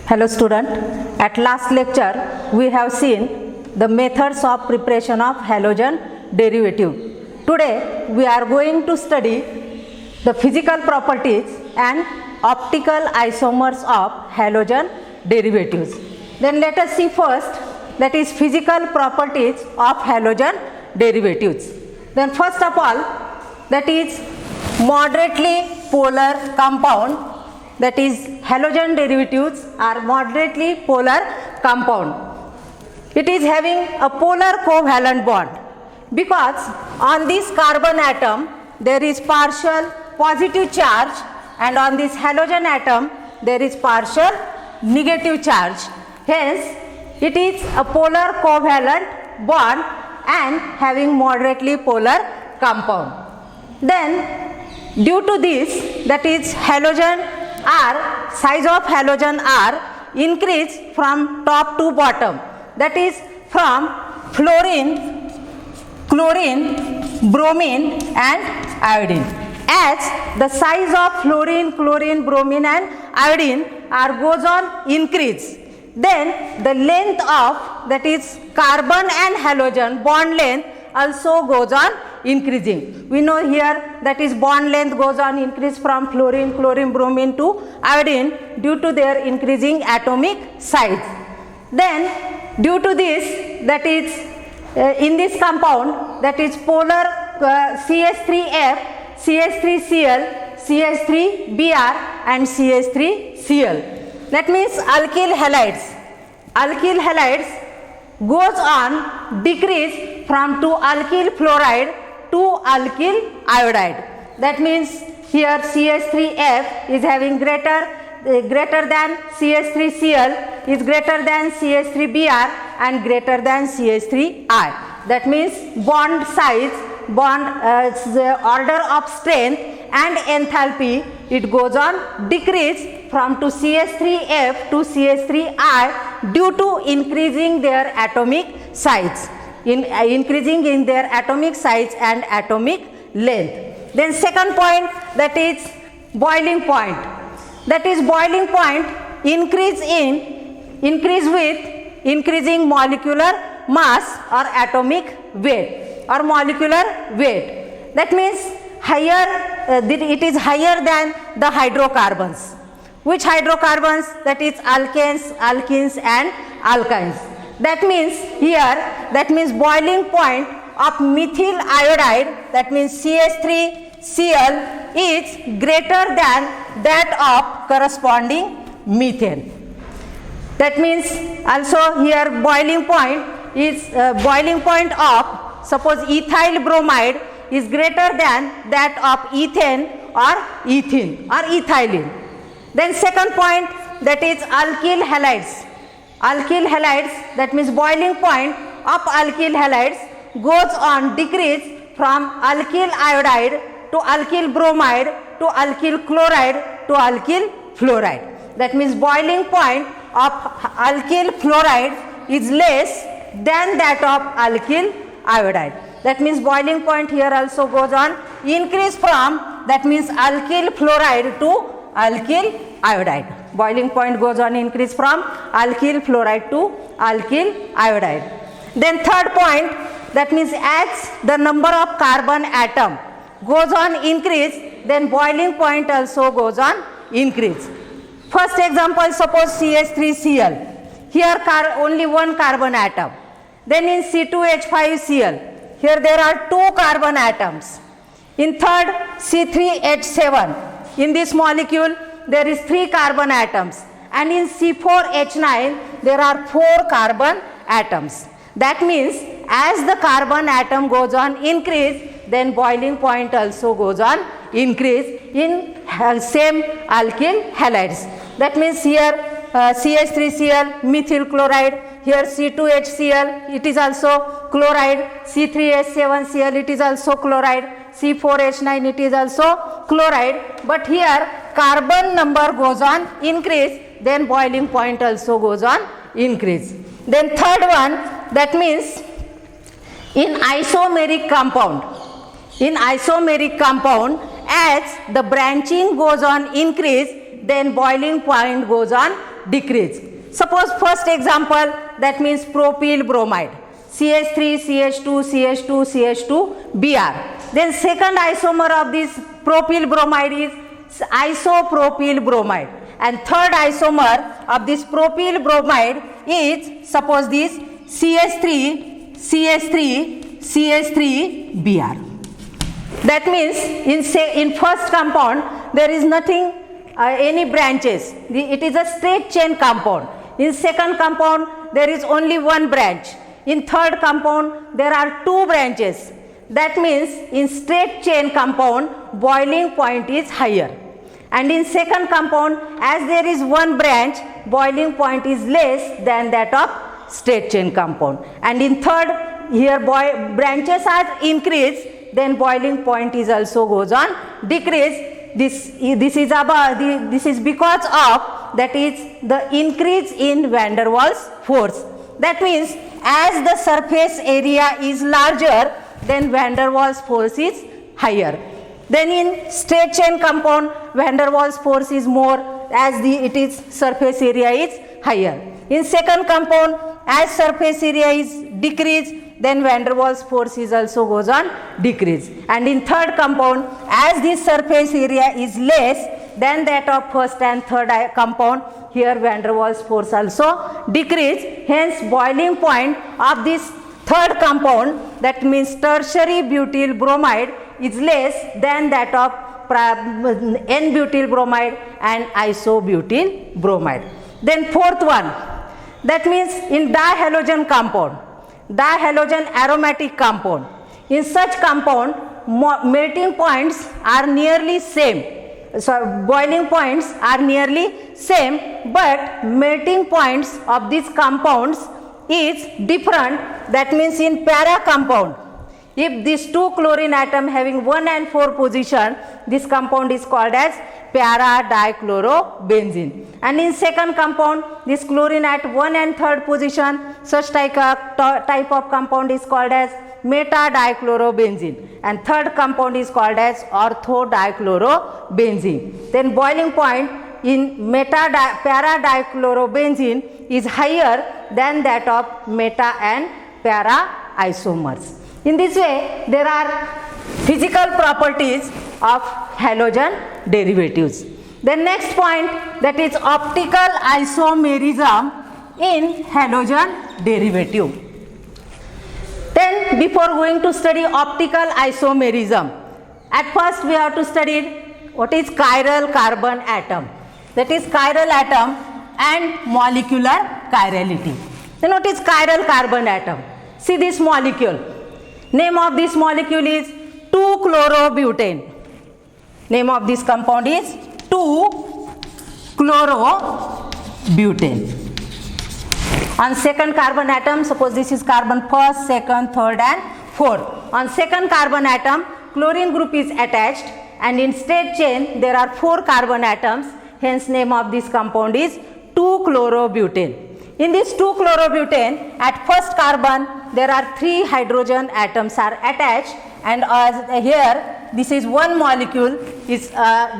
Hello student, at last lecture we have seen the methods of preparation of halogen derivative. Today we are going to study the physical properties and optical isomers of halogen derivatives. Then let us see first, that is physical properties of halogen derivatives. Then first of all, that is moderately polar compound, that is halogen derivatives are moderately polar compound. It is having a polar covalent bond because on this carbon atom there is partial positive charge and on this halogen atom there is partial negative charge. Hence it is a polar covalent bond and having moderately polar compound. Then due to this, that is halogen R, size of halogen R increase from top to bottom, that is from fluorine, chlorine, bromine and iodine. As the size of fluorine, chlorine, bromine and iodine are goes on increase, then the length of, that is carbon and halogen bond length also goes on increasing. We know here that is bond length goes on increase from fluorine, chlorine, bromine to iodine due to their increasing atomic size. Then due to this, that is in this compound, that is polar CH3F, CH3Cl, CH3Br and CH3Cl. That means alkyl halides. Alkyl halides goes on decrease from to alkyl fluoride to alkyl iodide. That means here CH3F is having greater than CH3Cl is greater than CH3Br and greater than CH3I. That means bond size, order of strength and enthalpy, it goes on decrease from to CH3F to CH3I due to increasing their atomic size, increasing in their atomic size and atomic length. Then second point, that is boiling point. That is boiling point increase with increasing molecular mass or atomic weight or molecular weight. That means higher, it is higher than the hydrocarbons. Which hydrocarbons? That is alkanes, alkenes and alkynes. That means here, that means boiling point of methyl iodide, that means CH3Cl is greater than that of corresponding methane. That means also here boiling point is boiling point of, suppose ethyl bromide is greater than that of ethane or ethene or ethylene. Then second point, that is alkyl halides. Alkyl halides, that means boiling point of alkyl halides goes on decrease from alkyl iodide to alkyl bromide to alkyl chloride to alkyl fluoride. That means boiling point of alkyl fluoride is less than that of alkyl iodide. That means boiling point here also goes on increase from, that means alkyl fluoride to alkyl iodide. Boiling point goes on increase from alkyl fluoride to alkyl iodide. Then third point, that means as the number of carbon atom goes on increase, then boiling point also goes on increase. First example, suppose CH3Cl. Here only one carbon atom. Then in C2H5Cl, here there are two carbon atoms. In third C3H7, in this molecule there is 3 carbon atoms, and in C4H9 there are 4 carbon atoms. That means as the carbon atom goes on increase, then boiling point also goes on increase in same alkyl halides. That means here CH3Cl methyl chloride, here C2HCl it is also chloride, C3H7Cl it is also chloride, C4H9 it is also chloride, but here carbon number goes on increase, then boiling point also goes on increase. Then third one, that means in isomeric compound, as the branching goes on increase, then boiling point goes on decrease. Suppose first example, that means propyl bromide, CH3, CH2, CH2, CH2, Br. Then second isomer of this propyl bromide is isopropyl bromide, and third isomer of this propyl bromide is, suppose this CH3, CH3, CH3, Br. That means in first compound there is nothing, any branches, it is a straight chain compound. In second compound there is only one branch. In third compound there are two branches. That means in straight chain compound boiling point is higher, and in second compound, as there is one branch, boiling point is less than that of straight chain compound. And in third, here branches are increased, then boiling point is also goes on decrease. This is because of, that is the increase in van der Waals force. That means as the surface area is larger, then van der Waals force is higher. Then in straight chain compound, van der Waals force is more, as it is surface area is higher. In second compound, as surface area is decreased, then van der Waals force is also goes on decrease. And in third compound, as this surface area is less than that of first and third compound, here van der Waals force also decrease. Hence boiling point of this third compound, that means tertiary butyl bromide, is less than that of N-butyl bromide and isobutyl bromide. Then fourth one, that means in dihalogen compound, dihalogen aromatic compound, in such compound melting points are nearly same. So boiling points are nearly same, but melting points of these compounds is different. That means in para compound, if these two chlorine atom having 1 and 4 position, this compound is called as para dichlorobenzene. And in second compound, this chlorine at 1 and 3rd position, such type of compound is called as meta dichlorobenzene, and third compound is called as ortho dichlorobenzene. Then boiling point in para dichlorobenzene is higher than that of meta and para isomers. In this way, there are physical properties of halogen derivatives. The next point, that is optical isomerism in halogen derivative. Then before going to study optical isomerism, at first we have to study what is chiral carbon atom. That is chiral atom and molecular chirality. Then what is chiral carbon atom? See this molecule. Name of this molecule is 2-chlorobutane. Name of this compound is 2-chlorobutane. On second carbon atom, suppose this is carbon first, second, third and fourth. On second carbon atom, chlorine group is attached, and in straight chain there are 4 carbon atoms. Hence name of this compound is 2-chlorobutane. In this 2-chlorobutane, at first carbon there are 3 hydrogen atoms are attached, and as here this is one molecule is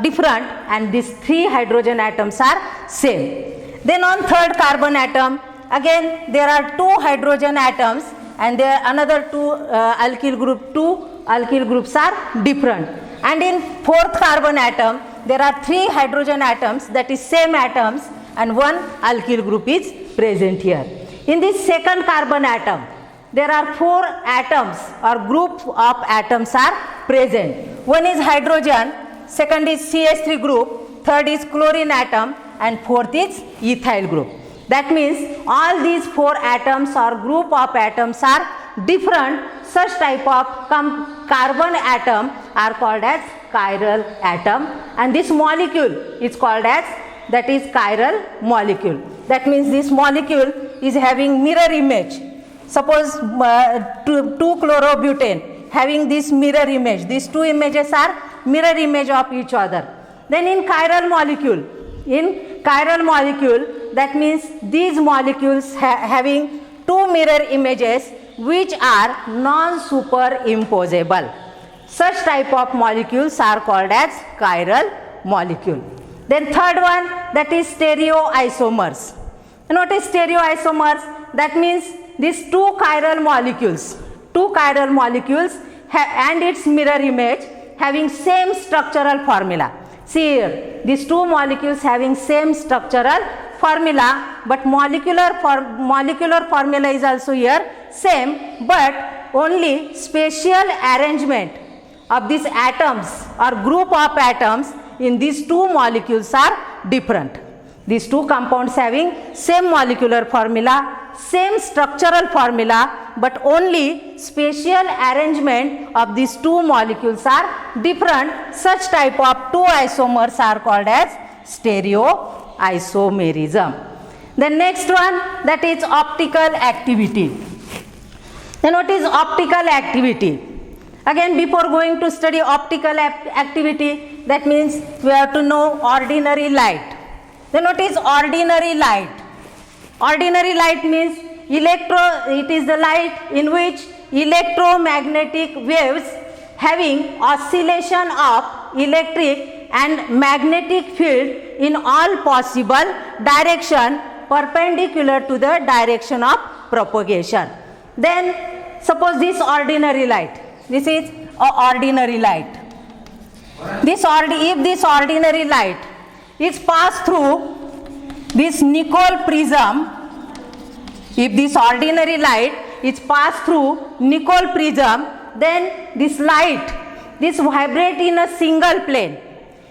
different, and these 3 hydrogen atoms are same. Then on third carbon atom, again there are 2 hydrogen atoms, and there are another 2 alkyl group, 2 alkyl groups are different. And in fourth carbon atom there are 3 hydrogen atoms, that is same atoms, and 1 alkyl group is present here. In this second carbon atom, there are 4 atoms or group of atoms are present. One is hydrogen, second is CH3 group, third is chlorine atom, and fourth is ethyl group. That means all these 4 atoms or group of atoms are different. Such type of carbon atom are called as chiral atom, and this molecule is called as, that is chiral molecule. That means this molecule is having mirror image. Suppose 2-chlorobutane having this mirror image. These 2 images are mirror image of each other. Then in chiral molecule, that means these molecules having 2 mirror images which are non-superimposable. Such type of molecules are called as chiral molecule. Then third one, that is stereoisomers. And what is stereoisomers? That means these two chiral molecules and its mirror image having same structural formula. See here, these two molecules having same structural formula, but molecular formula is also here same, but only spatial arrangement of these atoms or group of atoms in these two molecules are different. These two compounds having same molecular formula, same structural formula, but only spatial arrangement of these two molecules are different. Such type of two isomers are called as stereoisomerism. The next one, that is optical activity. Then what is optical activity? Again, before going to study optical activity, that means we have to know ordinary light. Then what is ordinary light? Ordinary light means it is the light in which electromagnetic waves having oscillation of electric and magnetic field in all possible direction perpendicular to the direction of propagation. Then suppose this ordinary light, this is ordinary light. If this ordinary light is passed through this Nicol prism, if this ordinary light is passed through Nicol prism, then this light, this vibrate in a single plane.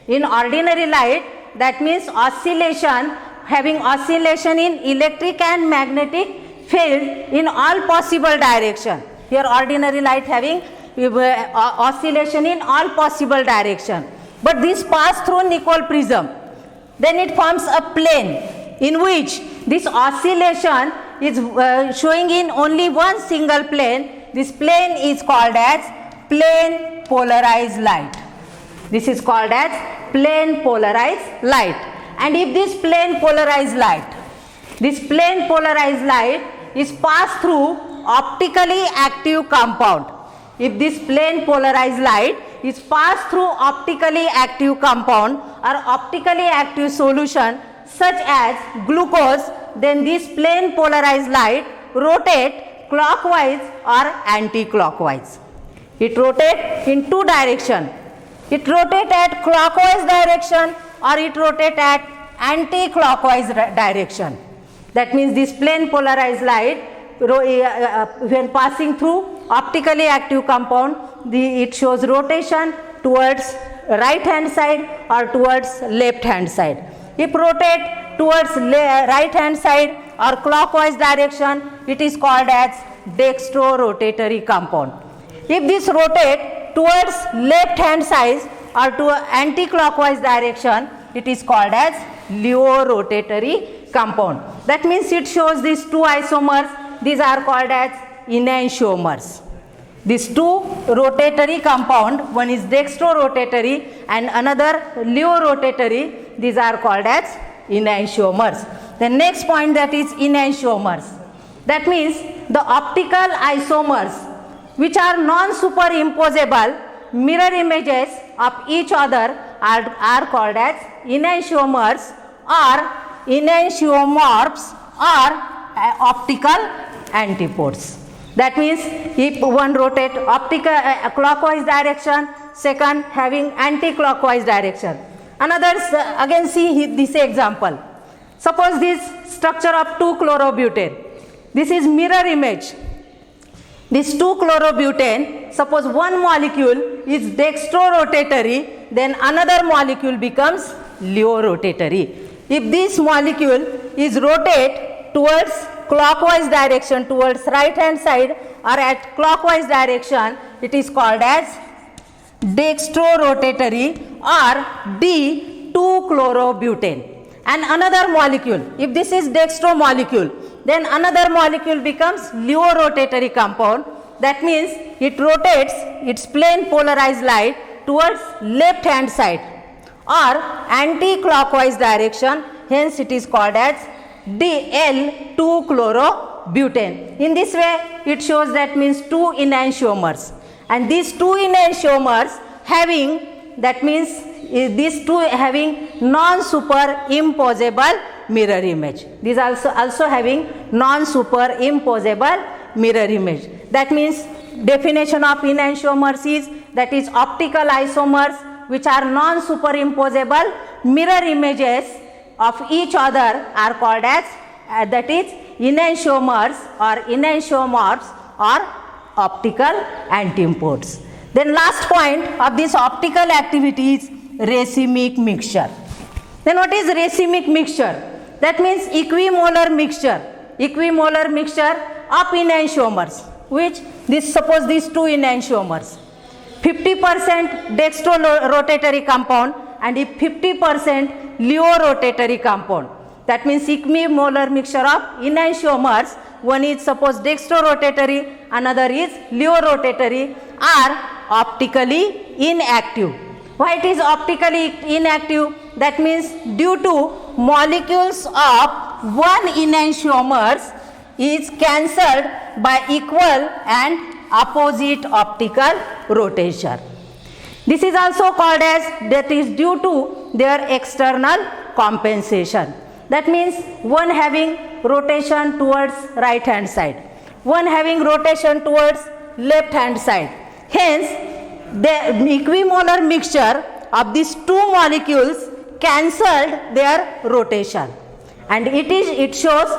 In ordinary light, that means oscillation, having oscillation in electric and magnetic field in all possible direction. Here ordinary light having oscillation in all possible direction. But this pass through Nicol prism, then it forms a plane in which this oscillation is showing in only one single plane. This plane is called as plane polarized light. This is called as plane polarized light. And if this plane polarized light is passed through optically active compound, if this plane polarized light is passed through optically active compound or optically active solution such as glucose, then this plane polarized light rotate clockwise or anti-clockwise. It rotate in two direction. It rotate at clockwise direction or it rotate at anti-clockwise direction. That means this plane polarized light when passing through optically active compound, it shows rotation towards right hand side or towards left hand side. If rotate towards right hand side or clockwise direction, it is called as dextro-rotatory compound. If this rotate towards left hand side or to anti-clockwise direction, it is called as leo-rotatory compound. That means it shows these two isomers. These are called as enantiomers. These two rotatory compound, one is dextro-rotatory and another leo-rotatory, these are called as enantiomers. The next point, that is enantiomers. That means the optical isomers which are non-superimposable mirror images of each other are called as enantiomers or enantiomorphs or optical antipodes. That means if one rotate optical clockwise direction, second having anti-clockwise direction. Another again see this example. Suppose this structure of 2-chlorobutane. This is mirror image. This 2-chlorobutane, suppose one molecule is dextro-rotatory, then another molecule becomes leo-rotatory. If this molecule is rotate towards clockwise direction, towards right hand side or at clockwise direction, it is called as dextro-rotatory or D2-chlorobutane. And another molecule, if this is dextro molecule, then another molecule becomes leo-rotatory compound. That means it rotates its plane polarized light towards left hand side or anti-clockwise direction, hence it is called as DL2-chlorobutane. In this way it shows, that means two enantiomers, and these two enantiomers having, that means these two having non-superimposable mirror image. These also having non-superimposable mirror image. That means definition of enantiomers is that is optical isomers which are non-superimposable mirror images of each other are called as that is enantiomers or enantiomorphs or optical antipodes. Then last point of this optical activity is racemic mixture. Then what is racemic mixture? That means equimolar mixture of enantiomers, which suppose these two enantiomers, 50% dextrorotatory compound and 50% leo-rotatory compound. That means equimolar mixture of enantiomers, one is suppose dextrorotatory, another is leo-rotatory, are optically inactive. Why it is optically inactive? That means due to molecules of one enantiomers is cancelled by equal and opposite optical rotation. This is also called as that is due to their external compensation. That means one having rotation towards right hand side, one having rotation towards left hand side. Hence, the equimolar mixture of these two molecules cancelled their rotation, and it shows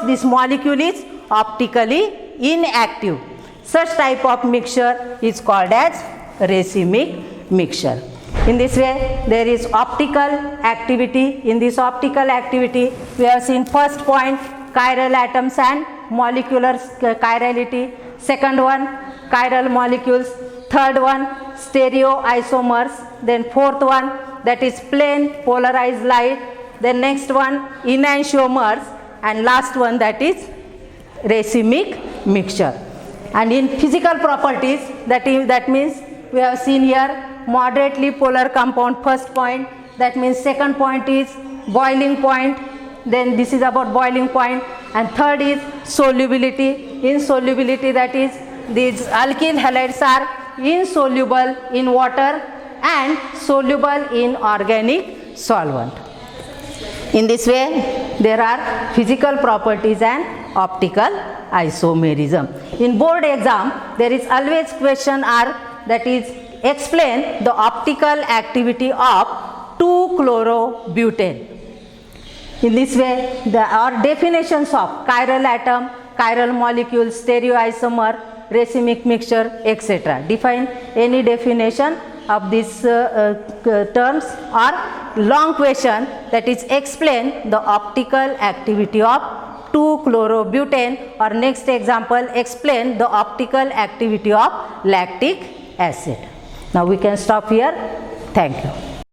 this molecule is optically inactive. Such type of mixture is called as racemic mixture. In this way, there is optical activity. In this optical activity, we have seen first point chiral atoms and molecular chirality. Second one, chiral molecules. Third one, stereoisomers. Then fourth one, that is plain polarized light. Then next one, enantiomers, and last one, that is racemic mixture. And in physical properties, that means we have seen here moderately polar compound, first point. That means second point is boiling point. Then this is about boiling point. And third is solubility. Insolubility, that is these alkyl halides are insoluble in water and soluble in organic solvent. In this way, there are physical properties and optical isomerism. In board exam, there is always question that is explain the optical activity of 2-chlorobutane. In this way, there are definitions of chiral atom, chiral molecule, stereoisomer, racemic mixture, etc. Define any definition of these terms, or long question that is explain the optical activity of 2-chlorobutane, or next example explain the optical activity of lactic acid. Now we can stop here. Thank you.